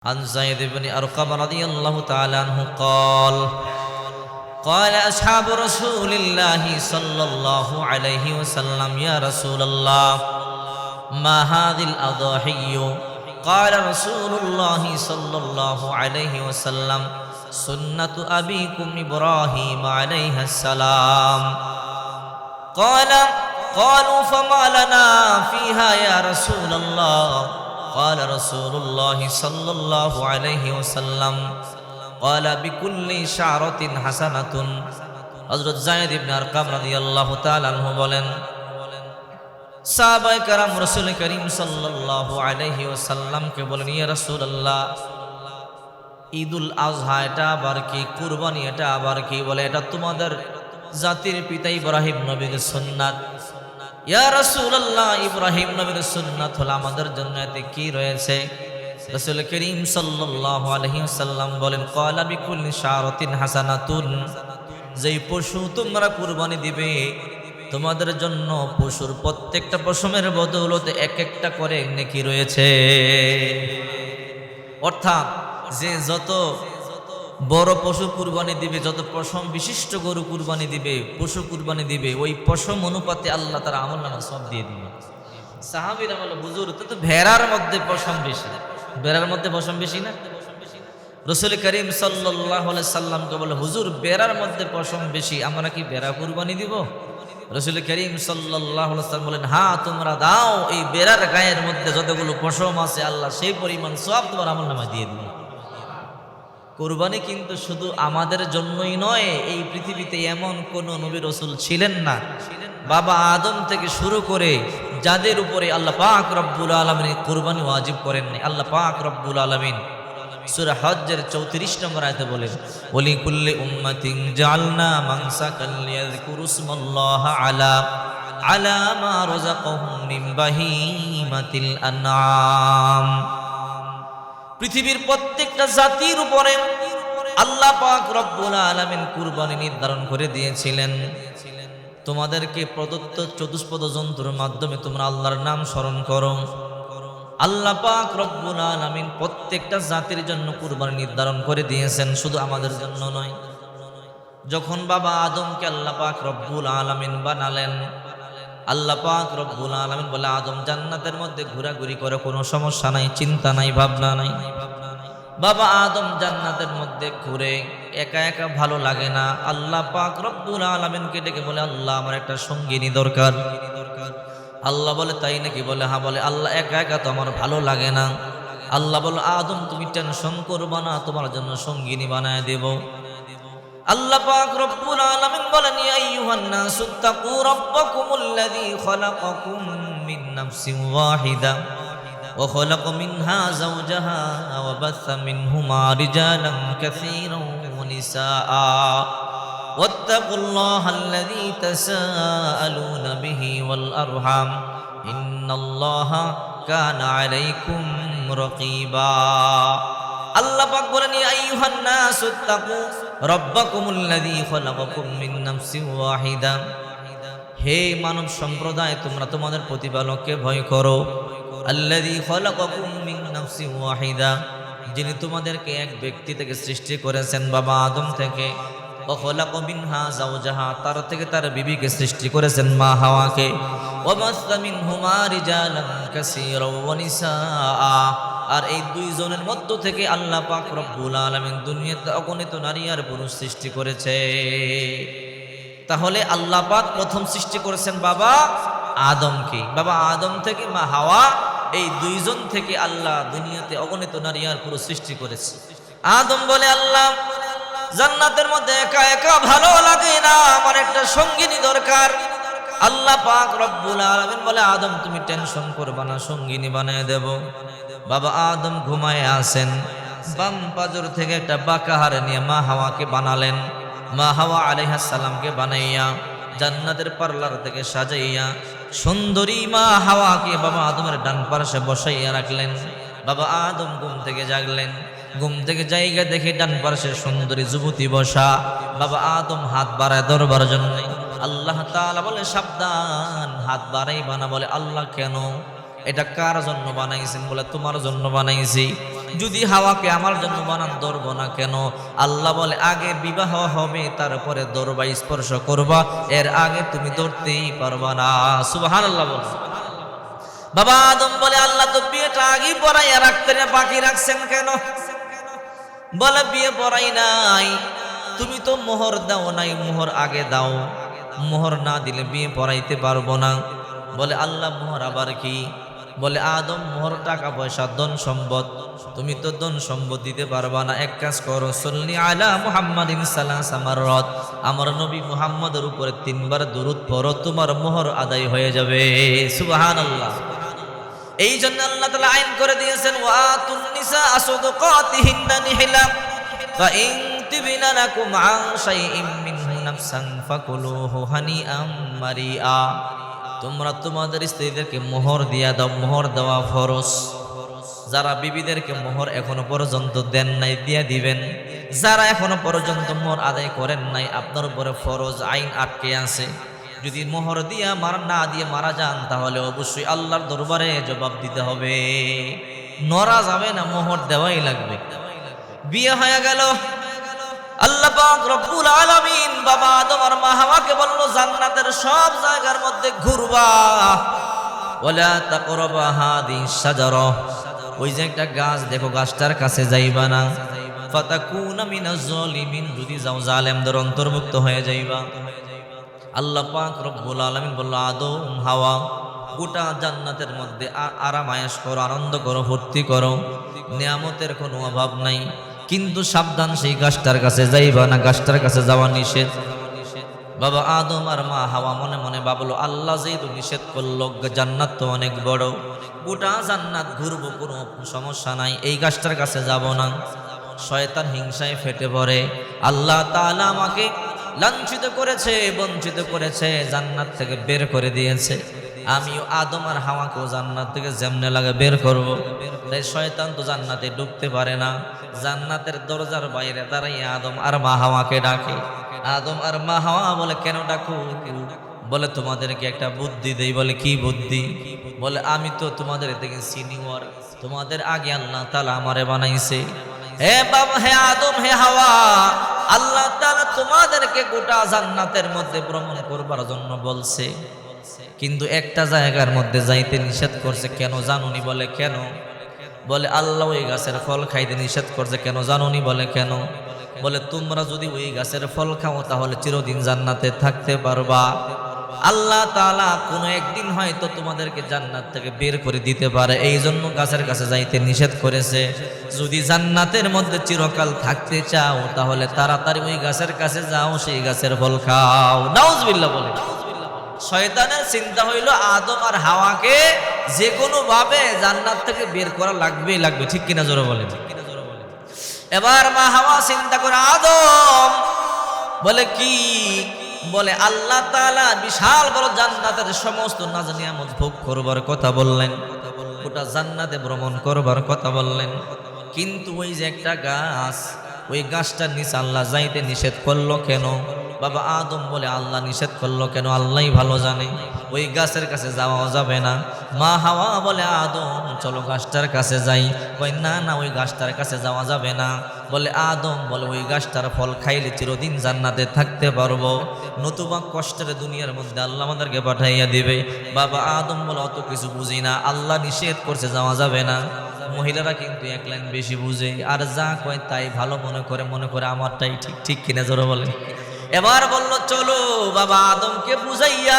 عن زيد بن أرقم رضي الله تعالى عنه قال أصحاب رسول الله صلى الله عليه وسلم يا رسول الله ما هذه الأضاحي قال رسول الله صلى الله عليه وسلم سنة أبيكم إبراهيم عليه السلام قالوا فما لنا فيها يا رسول الله قال رسول الله صلى الله عليه وسلم قال بكل شعرة حسنة হযরত যায়েদ ইবনে আরকাম রাদিয়াল্লাহু তাআলা আনহু বলেন সাহাবায়ে কেরাম রাসূল করিম সাল্লাল্লাহু আলাইহি ওয়াসাল্লামকে বলেন ইয়া রাসূলুল্লাহ ঈদুল আযহা এটা আবার কি কুরবানি এটা আবার কি বলে এটা তোমাদের জাতির পিতা ইব্রাহিম নবীর সুন্নাত ইয়া রাসূলুল্লাহ ইব্রাহিম নবীর সুন্নাত হলো আমাদের জন্য এতে কি রয়েছে রাসূল করিম সাল্লাল্লাহু আলাইহি ওয়াসাল্লাম বলেন ক্বালা বিকুল্লি শারাতিন হাসানাতুন যেই পশু তোমরা কুরবানি দিবে তোমাদের জন্য পশুর প্রত্যেকটা পশমের বদৌলতে এক একটা করে নেকি রয়েছে অর্থাৎ যে যত বড় পশু কুরবানি দিবে যত পশম বিশিষ্ট গরু কুরবানি দিবে পশু কুরবানি দিবে ওই পশম অনুপাতে আল্লাহ তার আমলনামা সব দিয়ে দিবে সাহাবীরা বলে হুজুর তো ভেড়ার মধ্যে পশম বেশি ভেড়ার মধ্যে পশম বেশি না রাসূল করিম সাল্লাল্লাহু আলাইহি সাল্লামকে বলে হুজুর ভেড়ার মধ্যে পশম বেশি আমরা কি ভেড়া কুরবানি দিব রাসূল করিম সাল্লাল্লাহু আলাইহি সাল্লাম বলেন হ্যাঁ তোমরা দাও এই ভেড়ার গায়ের মধ্যে যতগুলো পশম আছে আল্লাহ সেই পরিমাণ সব তোমার আমলনামা দিয়ে দিবে কুরবানি কিন্তু শুধু আমাদের জন্যই নয় এই পৃথিবীতে এমন কোন নবী রাসূল ছিলেন না বাবা আদম থেকে শুরু করে যাদের উপরে আল্লাহ পাক রব্বুল আলামিন কুরবানি ওয়াজিব করেননি আল্লাহ পাক রব্বুল আলামিন সূরা হজ্জের 34 নম্বর আয়াতে বলেন ওয়ালি কুল্লি উম্মাতিন জাআলনা মানসাকাল লিয়াযকুরু ইসমাল্লাহি আলা মা রাযাকাহুম মিন বাহিমাতিল আনআম পৃথিবীর প্রত্যেকটা জাতির উপরে আল্লাহ পাক রব্বুল আলামিন কুরবানি নির্ধারণ করে দিয়েছিলেন তোমাদেরকে প্রদত্ত চতুষ্পদ জন্তুর মাধ্যমে তোমরা আল্লাহর নাম স্মরণ করো আল্লাহ পাক রব্বুল আলামিন প্রত্যেকটা জাতির জন্য কুরবানি নির্ধারণ করে দিয়েছেন শুধু আমাদের জন্য নয় যখন বাবা আদমকে আল্লাহ পাক রব্বুল আলামিন বানালেন আল্লাহ পাক রব্বুল আলামিন বলে আদম জান্নাতের মধ্যে ঘোরাঘুরি করে কোনো সমস্যা নাই চিন্তা নাই ভাবনা নাই বাবা আদম জান্নাতের মধ্যে ঘুরে একা একা ভালো লাগে না আল্লাহ পাক রব্বুল আলামিনকে ডেকে বলে আল্লাহ আমার একটা সঙ্গিনী দরকার আল্লাহ বলে তাই নাকি বলে হ্যাঁ বলে আল্লাহ একা একা তো আমার ভালো লাগে না আল্লাহ বলে আদম তুমি টেনশন করবা না তোমার জন্য সঙ্গিনী বানায় দেব আল্লাহ পাক রব্বুল আলামিন বলেন ইয়া আইয়ুহান নাসু তাকু রাব্বাকুমুল্লাযী খালাকাকুম মিন নাফসিন ওয়াহিদা ওয়া খালাকা মিনহা যাওজাহা ওয়া বাসসা মিনহুমা রিজালান কাসীরান ওয়া নিসাআ ওয়াত্তাকুল্লাহাল্লাযী তাসাআলুনা বিহি ওয়াল আরহাম ইন্নাল্লাহা কানা আলাইকুম রাকীবা আল্লাহ পাক বলেন ইয়া আইয়ুহান নাসু তাকু রাব্বাকুমুল্লাযী খালাকাকুম মিন নাফসিন ওয়াহিদা হে মানব সম্প্রদায় তোমরা তোমাদের প্রতিপালককে ভয় করো আল্লাযী খালাকাকুম মিন নাফসিন ওয়াহিদা যিনি তোমাদেরকে এক ব্যক্তি থেকে সৃষ্টি করেছেন বাবা আদম থেকে ওয়া খালাকা মিনহা যাওজাহা তার থেকে তার বিবিকে সৃষ্টি করেছেন মা হাওয়াকে ওয়া বাসসা মিনহুমা রিজালান কাসীরান ওয়া নিসাআ আর এই দুইজনের মধ্য থেকে আল্লাহ পাক রব্বুল আলামিন দুনিয়াতে অগণিত নারী আর পুরুষ সৃষ্টি করেছে তাহলে আল্লাহ পাক প্রথম সৃষ্টি করেছেন বাবা আদমকে বাবা আদম থেকে মা হাওয়া এই দুইজন থেকে আল্লাহ দুনিয়াতে অগণিত নারী আর পুরুষ সৃষ্টি করেছে আদম বলে আল্লাহ জান্নাতের মধ্যে একা একা ভালো লাগে না আমার একটা সঙ্গিনী দরকার আল্লাহ পাক রব্বুল আলামিন বলে আদম তুমি টেনশন করবে না সঙ্গিনী বানিয়ে দেব বাবা আদম ঘুমায় আছেন বাম পাজর থেকে একটা বাঁকা হাড় নিয়ে মা হাওয়াকে বানালেন মা হাওয়া আলাইহিস সালামকে বানাইয়া জান্নাতের পার্লার থেকে সাজাইয়া সুন্দরী মা হাওয়াকে বাবা আদমের ডান পাশে বসাইয়া রাখলেন বাবা আদম ঘুম থেকে জাগলেন ঘুম থেকে জায়গা দেখে ডান পাশে সুন্দরী যুবতী বসা বাবা আদম হাত বাড়ায় ধরবার জন্য আল্লাহ তাআলা বলে সাবধান হাত বাড়াইবা না বলে আল্লাহ কেন এটা কার জন্য বানাইছেন বলে তোমার জন্য বানাইছি যদি হাওয়াকে আমার জন্য বানান ধরবো না কেন? আল্লাহ বলে আগে বিবাহ হবে, তারপরে ধরবা, স্পর্শ করবা, এর আগে তুমি ধরতেই পারবা না। সুবহানাল্লাহ বল। বাবা আদম বলে আল্লাহ তো বিয়েটা আগে পড়াইয়া রাখতে বাকি রাখছেন কেন? বলে বিয়ে পড়াই নাই, তুমি তো মোহর দাও নাই, মোহর আগে দাও, মোহর না দিলে বিয়ে পড়াইতে পারবো না। বলে আল্লাহ মোহর আবার কি? বলে আদম মোহর টাকা পয়সা ধন সম্পদ, তুমি তো ধন সম্পদ দিতে পারবা না। এক কাজ করো, সল্লি আলা মুহাম্মাদিন সালাসা মাররাত, আমার নবী মুহাম্মদের উপরে 3 বার দুরূদ পড়ো, তোমার মোহর আদায় হয়ে যাবে। সুবহানাল্লাহ। এই জন্য আল্লাহ তাআলা আইন করে দিয়েছেন, ওয়াতুন নিসা সাদাকাতিহিন্না নিহলা ফাইন তিবিনা লাকুম আন শাইইম মিনহু নাফসান ফাকুলুহু হানিআম মারিআ। তোমরা তোমাদের স্ত্রীদেরকে মোহর দিয়া দাও, মোহর দেওয়া ফরজ। যারা বিবিদেরকে মোহর এখনো পর্যন্ত দেন নাই, দিয়া দিবেন। যারা এখনো পর্যন্ত মোহর আদায় করেন নাই, আপনার উপরে ফরজ আইন আটকে আছে। যদি মোহর দিয়া না দিয়ে মারা যান, তাহলে অবশ্যই আল্লাহর দরবারে জবাব দিতে হবে, নরা যাবে না, মোহর দেওয়াই লাগবে। বিয়ে হয়ে গেল, আল্লাহ পাক রব্বুল আলামিন বাবা আদম আর মা হাওয়াকে বলল, জান্নাতের সব জায়গার মধ্যে ঘুরবা, ওয়ালা তাকরাবা হাদিস শাজারা, ওই যে একটা গাছ দেখো, গাছটার কাছে যাইবা না, ফাতাকুনা মিনাজ জালিমিন, যদি যাও জালেমদের অন্তর্ভুক্ত হয়ে যাইবা। আল্লাহ পাক রব্বুল আলামিন বলল, আদম হাওয়া গোটা জান্নাতের মধ্যে আরাম আয়েশ করো, আনন্দ করো, ফুর্তি করো, নিয়ামতের কোনো অভাব নাই, কিন্তু সাবধান, সেই গাছটার কাছে যাইবা না, গাছটার কাছে যাওয়া নিষেধ। বাবা আদম আর মা হাওয়া মনে মনে ভাবলো, আল্লাহ যেহেতু নিষেধ করলো, জান্নাত তো অনেক বড়, গোটা জান্নাত ঘুরবো, কোনো সমস্যা নাই, এই গাছটার কাছে যাব না। শয়তান হিংসায় ফেটে পড়ে, আল্লাহ তাআলা আমাকে লাঞ্ছিত করেছে, বঞ্চিত করেছে, জান্নাত থেকে বের করে দিয়েছে, আমিও আদম আর হাওয়াকেও জান্নাত থেকে যেমনে লাগে বের করব। তাই শয়তান তো জান্নাতে ঢুকতে পারে না, জান্নাতের দরজার বাইরে দাঁড়াইয়া আদম আর মা হাওয়াকে ডাকে। আদম আর মা হাওয়া বলে, কেন ডাকো? বলে তোমাদেরকে একটা বুদ্ধি দেই। বলে কি বুদ্ধি? বলে আমি তো তোমাদের থেকে সিনিয়র, তোমাদের আগে আল্লাহ তাআলা আমারে বানাইছে। হে বাবা, হে আদম, হে হাওয়া, আল্লাহ তাআলা তোমাদেরকে গোটা জান্নাতের মধ্যে ভ্রমণ করবার জন্য বলছে, কিন্তু একটা জায়গার মধ্যে যাইতে নিষেধ করছে। কেন জানুনি? বলে কেন? বলে আল্লাহ ওই গাছের ফল খাইতে নিষেধ করছে। কেন জানুনি? বলে কেন? বলে তোমরা যদি ওই গাছের ফল খাও, তাহলে চিরদিন জান্নাতে থাকতে পারবা। আল্লাহ তাআলা কোনো একদিন হয়তো তোমাদেরকে জান্নাত থেকে বের করে দিতে পারে, এই জন্য গাছের কাছে যাইতে নিষেধ করেছে। যদি জান্নাতের মধ্যে চিরকাল থাকতে চাও, তাহলে তাড়াতাড়ি ওই গাছের কাছে যাও, সেই গাছের ফল খাও। নাউজুবিল্লাহ বলে। শয়তানের চিন্তা হইল আদম আর হাওয়াকে যে কোনো ভাবে জান্নাত থেকে বের করা লাগবে। ঠিক কিনা জোরে বলেন। এবার মা হাওয়া চিন্তা করে, আদম বলে কি? বলে আল্লাহ তাআলা বিশাল বড় জান্নাতের সমস্ত নাজ নিয়ামত ভোগ করবার কথা বললেন, গোটা জান্নাতে ভ্রমণ করবার কথা বললেন, কিন্তু ওই যে একটা গাছ, ওই গাছটার নিচে আল্লাহ যাইতে নিষেধ করলো কেন? বাবা আদম বলে আল্লাহ নিষেধ করলো কেন? আল্লাহই ভালো জানে, ওই গাছের কাছে যাওয়া যাবে না। মা হাওয়া বলে, আদম চলো গাছটার কাছে যাই। কই না না, ওই গাছটার কাছে যাওয়া যাবে না। বলে আদম বলে ওই গাছটার ফল খাইলে চিরদিন জান্নাতে থাকতে পারবো, নতুবা কষ্টের দুনিয়ার মধ্যে আল্লাহ আমাদেরকে পাঠাইয়া দিবে। বাবা আদম বলে অত কিছু বুঝি না, আল্লাহ নিষেধ করছে যাওয়া যাবে না। মহিলারা কিন্তু এক লাইন বেশি বুঝে, আর যা কয় তাই ভালো মনে করে আমারটাই ঠিক। ঠিক কিনা জোরে বলে। এবার বলল চলো বাবা আদমকে বুঝাইয়া,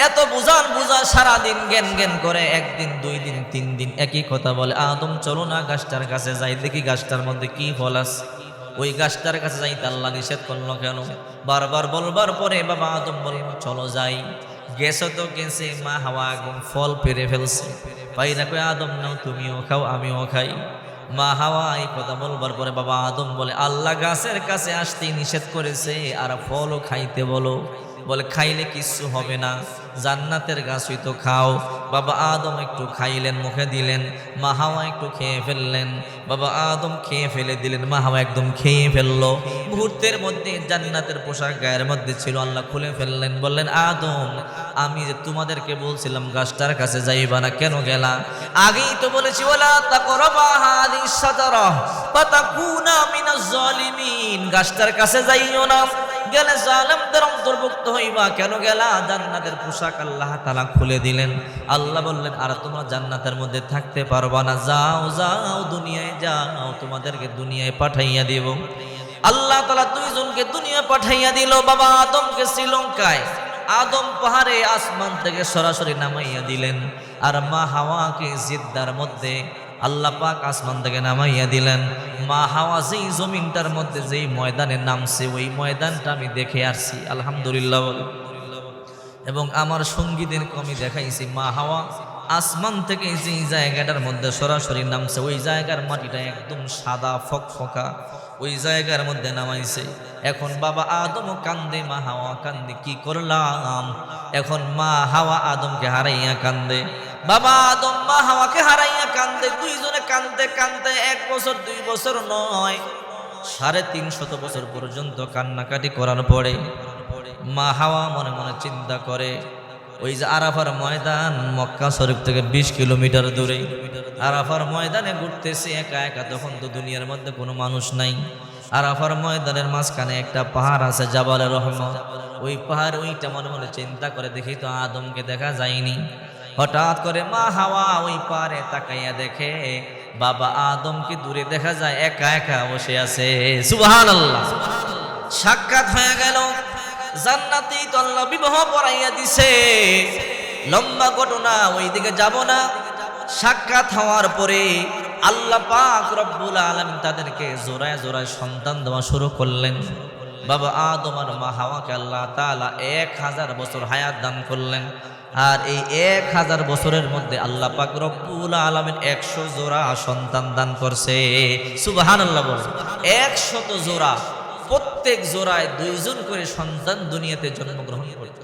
এত বুঝা সারাদিন জ্ঞান করে, একদিন 2 দিন 3 দিন একই কথা বলে। আদম চলো না গাছটার কাছে যাই, দেখি গাছটার মধ্যে কি ফল আছে। ওই গাছটার কাছে যাইতে আল্লাহ নিষেধ করলো কেন? বারবার বলবার পরে বাবা আদম বলল চলো যাই। গেছো তো গেছে, মা হাওয়া একদম ফল পেরে ফেলছে। পাইরা কই আদম নাও, তুমিও খাও আমিও খাই। মা হাওয়া এই কথা বলবার পরে বাবা আদম বলে, আল্লাহ গাছের কাছে আসতে নিষেধ করেছে, আর ফলও খাইতে বলো। বলে খাইলে কিচ্ছু হবে না, জান্নাতের গাছই তো খাও। বাবা আদম একটু খাইলেন, মুখে দিলেন, মা হাওয়া একটু খেয়ে ফেললেন। বাবা আদম খেয়ে ফেলে দিলেন, মা হাওয়া একদম খেয়ে ফেললো। মুহূর্তের মধ্যে জান্নাতের পোশাক গায়ের মধ্যে ছিল, আল্লাহ খুলে ফেললেন। বললেন, আদম আমি যে তোমাদেরকে বলছিলাম গাছটার কাছে যাইবা না, কেন গেলা? আগেই তো বলেছি ওয়ালা তাকরাবা হাযিহিস শাজারা ফাতাকুনা মিনাজ জালিমিন, গাছটার কাছে যাইও না, গেলে জালেমদের অন্তর্ভুক্ত হইবা। কেন গেলা? জান্নাতের পোশাক আল্লাহ তাআলা খুলে দিলেন। আল্লাহ বললেন, আর তোমরা জান্নাতের মধ্যে থাকতে পারবা না, যাও যাও দুনিয়ায় যাও, তোমাদেরকে দুনিয়ায় পাঠাইয়া দেব। আল্লাহ তাআলা দুইজনকে দুনিয়া পাঠাইয়া দিল। বাবা আদমকে শ্রীলঙ্কায় আদম পাহাড়ে আসমান থেকে সরাসরি নামাইয়া দিলেন, আর মা হাওয়াকে জিদ্দার মধ্যে আল্লাহ পাক আসমান থেকে নামাইয়া দিলেন। মা হাওয়া যেই জমিনটার মধ্যে যেই ময়দানে নামছে, ওই ময়দানটা আমি দেখে আসছি, আলহামদুলিল্লাহ বলে। এবং আমার সঙ্গীদের আমি দেখাইছি, মা হাওয়া আসমান থেকে যেই জায়গাটার মধ্যে সরাসরি নামছে, ওই জায়গার মাটিটা একদম সাদা ফকফকা, ওই জায়গার মধ্যে নামাইছে। এখন বাবা আদম কান্দে, মা হাওয়া কান্দে, কি করলাম? এখন মা হাওয়া আদমকে হারাইয়া কান্দে, বাবা আদম মা হাওয়াকে হারাইয়া কান্দে। দুইজনে কান্দতে কান্দতে 1 বছর 2 বছর নয়, 350 বছর পর্যন্ত কান্নাকাটি করার পরে মা হাওয়া মনে মনে চিন্তা করে, ওই যে আরাফার ময়দান মক্কা শরীফ থেকে 20 কিলোমিটার দূরে, আরাফার ময়দানে ঘুরতেছে একা একা। তখন তো দুনিয়ার মধ্যে কোনো মানুষ নাই। আরাফার ময়দানের মাঝখানে একটা পাহাড় আছে, জাবালে রহমত। ওই পাহাড়, ওইটা মনে মনে চিন্তা করে, দেখি তো আদমকে দেখা যায়নি। হঠাৎ করে মা হাওয়া ওই পাহাড়ে তাকাইয়া দেখে বাবা আদমকে দূরে দেখা যায়, একা একা বসে আছে। সুবহানাল্লাহ, সাক্ষাৎ হয়ে গেল। জান্নাতি তো আল্লাহ বিবাহ পড়াইয়া দিছে। লম্বা ঘটনা, ওই দিকে যাব না। সাক্ষাৎ হওয়ার পরে আল্লাহ পাক রব্বুল আলামিন তাদেরকে জোড়ায় জোড়ায় সন্তান দেওয়া শুরু করলেন। বাবা আদম আর মা হাওয়াকে আল্লাহ তাআলা 1000 বছর হায়াত দান করলেন। আর এই 1000 বছরের মধ্যে আল্লাহ পাক রব্বুল আলামিন 100 জোড়া সন্তান দান করছে। সুবহানাল্লাহ বলেন, 100 জোড়া, প্রত্যেক জোড়ায় 2 জন করে সন্তান দুনিয়াতে জন্মগ্রহণ করত।